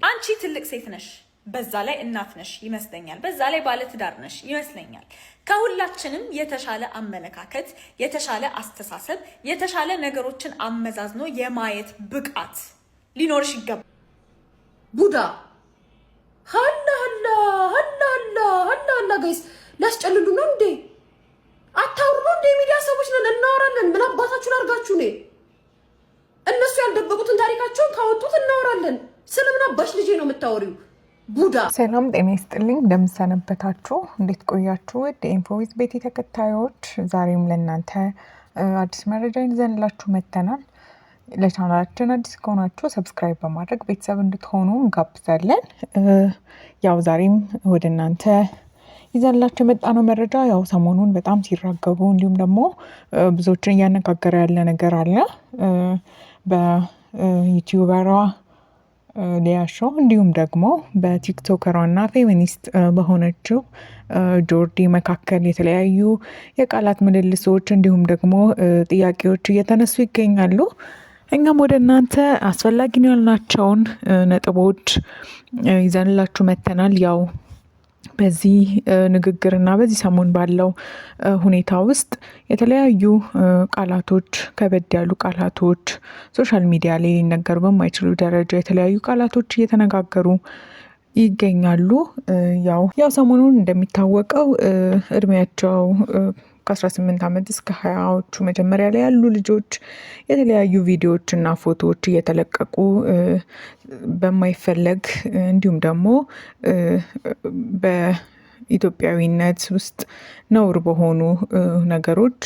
አንቺ ትልቅ ሴት ነሽ፣ በዛ ላይ እናት ነሽ ይመስለኛል፣ በዛ ላይ ባለትዳር ነሽ ይመስለኛል። ከሁላችንም የተሻለ አመለካከት፣ የተሻለ አስተሳሰብ፣ የተሻለ ነገሮችን አመዛዝኖ የማየት ብቃት ሊኖርሽ ይገባል። ቡዳ ሀላ ሀላ ሀላ ሀላ ሀላ ሀላ ጋይስ ሊያስጨልሉ ነው እንዴ? አታውሩ ነው እንዴ? ሚዲያ ሰዎች ነን፣ እናወራለን። ምን አባታችሁ ላርጋችሁ ነው? እነሱ ያልደበቁትን ታሪካቸውን ካወጡት እናወራለን። ስለምን አባሽ ልጄ ነው የምታወሪው? ቡዳ። ሰላም ጤና ይስጥልኝ። እንደምሰነበታችሁ፣ እንዴት ቆያችሁ? የኢንፎዊዝ ቤት ተከታዮች፣ ዛሬም ለእናንተ አዲስ መረጃ ይዘንላችሁ መጥተናል። ለቻናላችን አዲስ ከሆናችሁ ሰብስክራይብ በማድረግ ቤተሰብ እንድትሆኑ እንጋብዛለን። ያው ዛሬም ወደ እናንተ ይዘንላችሁ የመጣነው መረጃ ያው ሰሞኑን በጣም ሲራገቡ እንዲሁም ደግሞ ብዙዎችን እያነጋገረ ያለ ነገር አለ። በዩቲዩበሯ ሊያ ሾው እንዲሁም ደግሞ በቲክቶከሯና ፌሚኒስት በሆነችው ጆርዲ መካከል የተለያዩ የቃላት ምልልሶች እንዲሁም ደግሞ ጥያቄዎች እየተነሱ ይገኛሉ። እኛም ወደ እናንተ አስፈላጊ ነው ያልናቸውን ነጥቦች ይዘንላችሁ መጥተናል። ያው በዚህ ንግግርና በዚህ ሰሞን ባለው ሁኔታ ውስጥ የተለያዩ ቃላቶች፣ ከበድ ያሉ ቃላቶች ሶሻል ሚዲያ ላይ ሊነገሩ በማይችሉ ደረጃ የተለያዩ ቃላቶች እየተነጋገሩ ይገኛሉ። ያው ሰሞኑን እንደሚታወቀው እድሜያቸው ከ18 ዓመት እስከ 20ዎቹ መጀመሪያ ላይ ያሉ ልጆች የተለያዩ ቪዲዮዎች እና ፎቶዎች እየተለቀቁ በማይፈለግ እንዲሁም ደግሞ በኢትዮጵያዊነት ውስጥ ነውር በሆኑ ነገሮች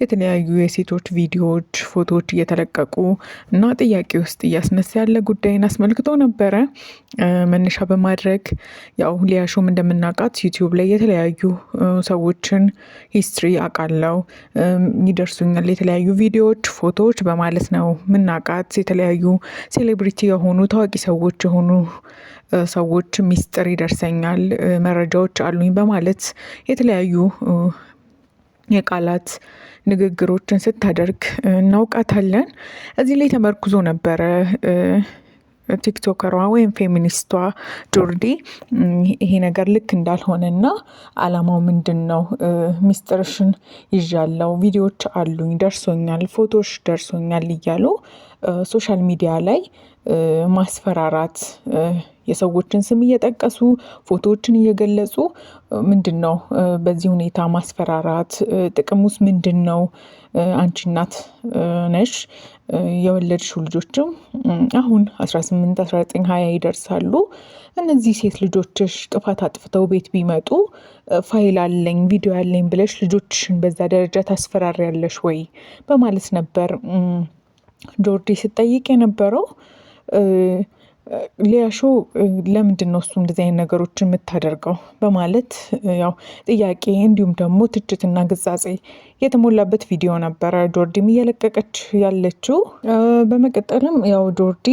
የተለያዩ የሴቶች ቪዲዮዎች፣ ፎቶዎች እየተለቀቁ እና ጥያቄ ውስጥ እያስነሳ ያለ ጉዳይን አስመልክቶ ነበረ መነሻ በማድረግ ያው ሊያ ሾውም እንደምናውቃት ዩቲዩብ ላይ የተለያዩ ሰዎችን ሂስትሪ አውቃለሁ፣ ይደርሱኛል የተለያዩ ቪዲዮዎች፣ ፎቶዎች በማለት ነው ምናውቃት። የተለያዩ ሴሌብሪቲ የሆኑ ታዋቂ ሰዎች የሆኑ ሰዎች ሚስጥር ይደርሰኛል፣ መረጃዎች አሉኝ በማለት የተለያዩ የቃላት ንግግሮችን ስታደርግ እናውቃታለን። እዚህ ላይ ተመርኩዞ ነበረ ቲክቶከሯ ወይም ፌሚኒስቷ ጆርዲ ይሄ ነገር ልክ እንዳልሆነና አላማው ምንድን ነው፣ ሚስጥርሽን ይዣለው፣ ቪዲዮዎች አሉኝ፣ ደርሶኛል፣ ፎቶዎች ደርሶኛል እያሉ ሶሻል ሚዲያ ላይ ማስፈራራት፣ የሰዎችን ስም እየጠቀሱ ፎቶዎችን እየገለጹ ምንድን ነው በዚህ ሁኔታ ማስፈራራት? ጥቅሙስ ምንድን ነው? አንቺ እናት ነሽ፣ የወለድሽው ልጆችም አሁን 18፣ 19፣ 20 ይደርሳሉ። እነዚህ ሴት ልጆችሽ ጥፋት አጥፍተው ቤት ቢመጡ ፋይል አለኝ፣ ቪዲዮ አለኝ ብለሽ ልጆችሽን በዛ ደረጃ ታስፈራሪያለሽ ወይ በማለት ነበር ጆርዲ ስጠይቅ የነበረው። ሊያ ሾው ለምንድን ነው እሱ እንደዚህ አይነት ነገሮችን የምታደርገው በማለት ያው ጥያቄ እንዲሁም ደግሞ ትችትና ግጻጼ የተሞላበት ቪዲዮ ነበረ ጆርዲም እየለቀቀች ያለችው። በመቀጠልም ያው ጆርዲ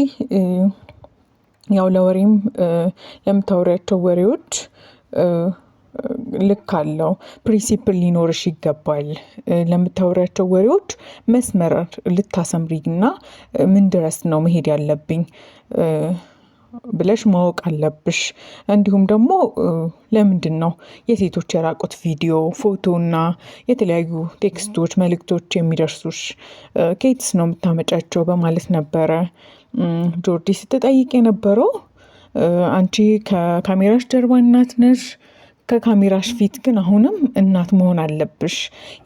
ያው ለወሬም ለምታወሪያቸው ወሬዎች ልክ አለው፣ ፕሪንሲፕል ሊኖርሽ ይገባል። ለምታወሪያቸው ወሬዎች መስመር ልታሰምሪና ምን ድረስ ነው መሄድ ያለብኝ ብለሽ ማወቅ አለብሽ። እንዲሁም ደግሞ ለምንድን ነው የሴቶች የራቁት ቪዲዮ፣ ፎቶና የተለያዩ ቴክስቶች፣ መልእክቶች የሚደርሱሽ? ከየትስ ነው የምታመጫቸው በማለት ነበረ ጆርዲ ስትጠይቅ የነበረው። አንቺ ከካሜራሽ ጀርባ እናት ነሽ፣ ከካሜራሽ ፊት ግን አሁንም እናት መሆን አለብሽ።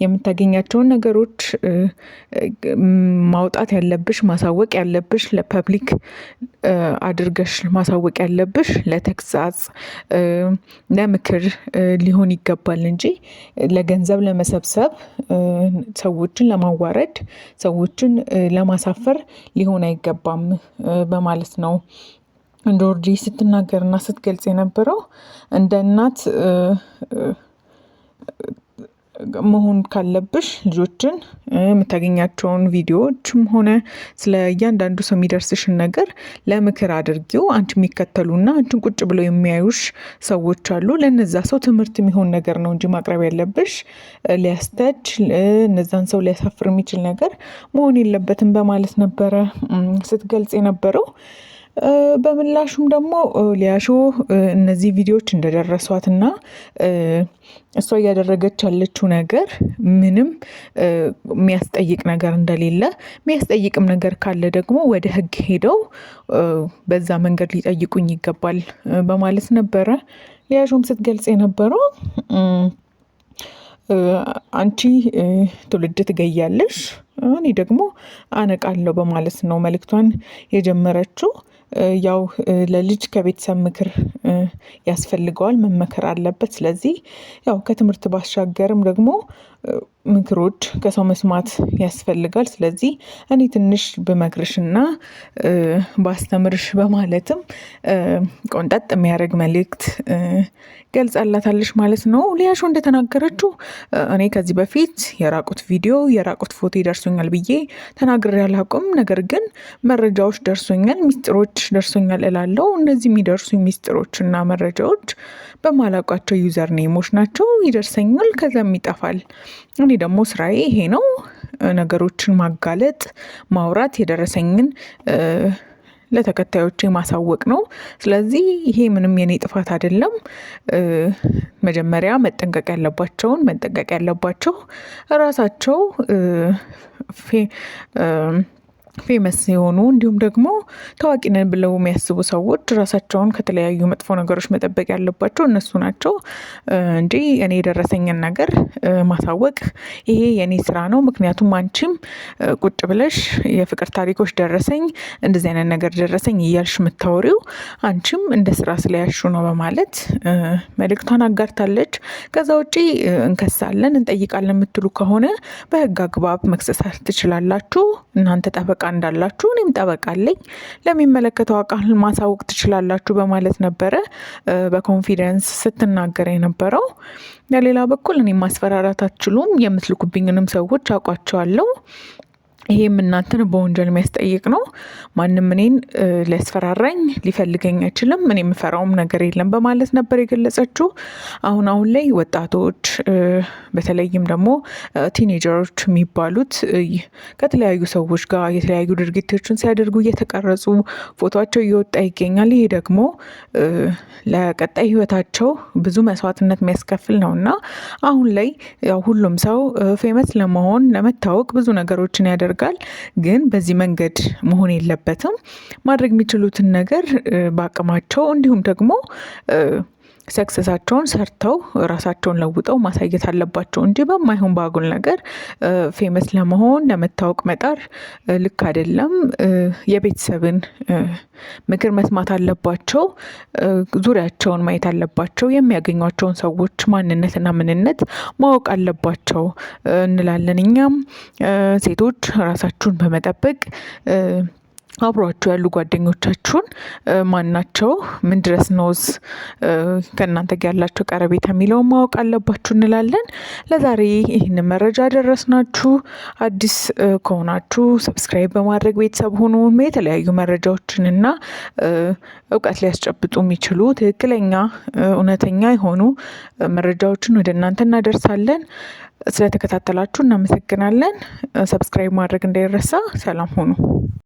የምታገኛቸውን ነገሮች ማውጣት ያለብሽ፣ ማሳወቅ ያለብሽ፣ ለፐብሊክ አድርገሽ ማሳወቅ ያለብሽ ለተግሳጽ፣ ለምክር ሊሆን ይገባል እንጂ ለገንዘብ ለመሰብሰብ፣ ሰዎችን ለማዋረድ፣ ሰዎችን ለማሳፈር ሊሆን አይገባም በማለት ነው ጆርዲ ስትናገርና ስትገልጽ የነበረው። እንደ እናት መሆን ካለብሽ ልጆችን የምታገኛቸውን ቪዲዮዎችም ሆነ ስለ እያንዳንዱ ሰው የሚደርስሽን ነገር ለምክር አድርጊው። አንቺ የሚከተሉና አንቺን ቁጭ ብለው የሚያዩሽ ሰዎች አሉ። ለነዛ ሰው ትምህርት የሚሆን ነገር ነው እንጂ ማቅረብ ያለብሽ ሊያስተች እነዛን ሰው ሊያሳፍር የሚችል ነገር መሆን የለበትም በማለት ነበረ ስትገልጽ የነበረው። በምላሹም ደግሞ ሊያሾ እነዚህ ቪዲዮዎች እንደደረሷትና እሷ እያደረገች ያለችው ነገር ምንም የሚያስጠይቅ ነገር እንደሌለ፣ የሚያስጠይቅም ነገር ካለ ደግሞ ወደ ሕግ ሄደው በዛ መንገድ ሊጠይቁኝ ይገባል በማለት ነበረ ሊያሾም ስትገልጽ የነበረው። አንቺ ትውልድ ትገያለሽ፣ እኔ ደግሞ አነቃለሁ በማለት ነው መልእክቷን የጀመረችው። ያው ለልጅ ከቤተሰብ ምክር ያስፈልገዋል፣ መመከር አለበት። ስለዚህ ያው ከትምህርት ባሻገርም ደግሞ ምክሮች ከሰው መስማት ያስፈልጋል። ስለዚህ እኔ ትንሽ ብመክርሽና ባስተምርሽ በማለትም ቆንጠጥ የሚያደርግ መልእክት ገልጻላታለች ማለት ነው። ሊያሾ እንደተናገረችው እኔ ከዚህ በፊት የራቁት ቪዲዮ የራቁት ፎቶ ይደርሶኛል ብዬ ተናግሬ አላውቅም። ነገር ግን መረጃዎች ደርሶኛል፣ ሚስጥሮች ደርሶኛል እላለሁ። እነዚህ የሚደርሱኝ ሚስጥሮችና መረጃዎች በማላውቃቸው ዩዘር ኔሞች ናቸው። ይደርሰኛል፣ ከዛም ይጠፋል። እኔ ደግሞ ስራዬ ይሄ ነው፣ ነገሮችን ማጋለጥ፣ ማውራት፣ የደረሰኝን ለተከታዮቼ ማሳወቅ ነው። ስለዚህ ይሄ ምንም የኔ ጥፋት አይደለም። መጀመሪያ መጠንቀቅ ያለባቸው ራሳቸው ፌመስ የሆኑ እንዲሁም ደግሞ ታዋቂ ነን ብለው የሚያስቡ ሰዎች ራሳቸውን ከተለያዩ መጥፎ ነገሮች መጠበቅ ያለባቸው እነሱ ናቸው እንጂ እኔ የደረሰኝን ነገር ማሳወቅ ይሄ የኔ ስራ ነው። ምክንያቱም አንቺም ቁጭ ብለሽ የፍቅር ታሪኮች ደረሰኝ፣ እንደዚህ አይነት ነገር ደረሰኝ እያልሽ የምታወሪው አንቺም እንደ ስራ ስለያሹ ነው በማለት መልእክቷን አጋርታለች። ከዛ ውጪ እንከሳለን እንጠይቃለን የምትሉ ከሆነ በህግ አግባብ መክሰሳት ትችላላችሁ። እናንተ ጠበቃ እንዳላችሁ እኔም ጠበቃ አለኝ፣ ለሚመለከተው አካል ማሳወቅ ትችላላችሁ በማለት ነበረ በኮንፊደንስ ስትናገር የነበረው። ለሌላ በኩል እኔ ማስፈራራት አትችሉም፣ የምትልኩብኝንም ሰዎች አውቋቸዋለሁ። ይሄም እናንተን በወንጀል የሚያስጠይቅ ነው። ማንም እኔን ሊያስፈራራኝ ሊፈልገኝ አይችልም። እኔ የምፈራውም ነገር የለም በማለት ነበር የገለጸችው። አሁን ላይ ወጣቶች በተለይም ደግሞ ቲኔጀሮች የሚባሉት ከተለያዩ ሰዎች ጋር የተለያዩ ድርጊቶችን ሲያደርጉ እየተቀረጹ ፎቶቸው እየወጣ ይገኛል። ይሄ ደግሞ ለቀጣይ ህይወታቸው ብዙ መስዋዕትነት የሚያስከፍል ነው እና አሁን ላይ ያው ሁሉም ሰው ፌመስ ለመሆን ለመታወቅ ብዙ ነገሮችን ያደርጋል። ግን በዚህ መንገድ መሆን የለበትም። ማድረግ የሚችሉትን ነገር በአቅማቸው እንዲሁም ደግሞ ሰክሰሳቸውን ሰርተው ራሳቸውን ለውጠው ማሳየት አለባቸው እንጂ በማይሆን ባጉል ነገር ፌመስ ለመሆን ለመታወቅ መጣር ልክ አይደለም። የቤተሰብን ምክር መስማት አለባቸው። ዙሪያቸውን ማየት አለባቸው። የሚያገኟቸውን ሰዎች ማንነትና ምንነት ማወቅ አለባቸው እንላለን። እኛም ሴቶች ራሳችሁን በመጠበቅ አብሯችሁ ያሉ ጓደኞቻችሁን ማናቸው፣ ምን ድረስ ነውስ ከእናንተ ጋር ያላቸው ቀረቤታ የሚለውን ማወቅ አለባችሁ እንላለን። ለዛሬ ይህንን መረጃ ደረስናችሁ። አዲስ ከሆናችሁ ሰብስክራይብ በማድረግ ቤተሰብ ሆኑ። የተለያዩ መረጃዎችንና እውቀት ሊያስጨብጡ የሚችሉ ትክክለኛ እውነተኛ የሆኑ መረጃዎችን ወደ እናንተ እናደርሳለን። ስለተከታተላችሁ እናመሰግናለን። ሰብስክራይብ ማድረግ እንዳይረሳ። ሰላም ሁኑ።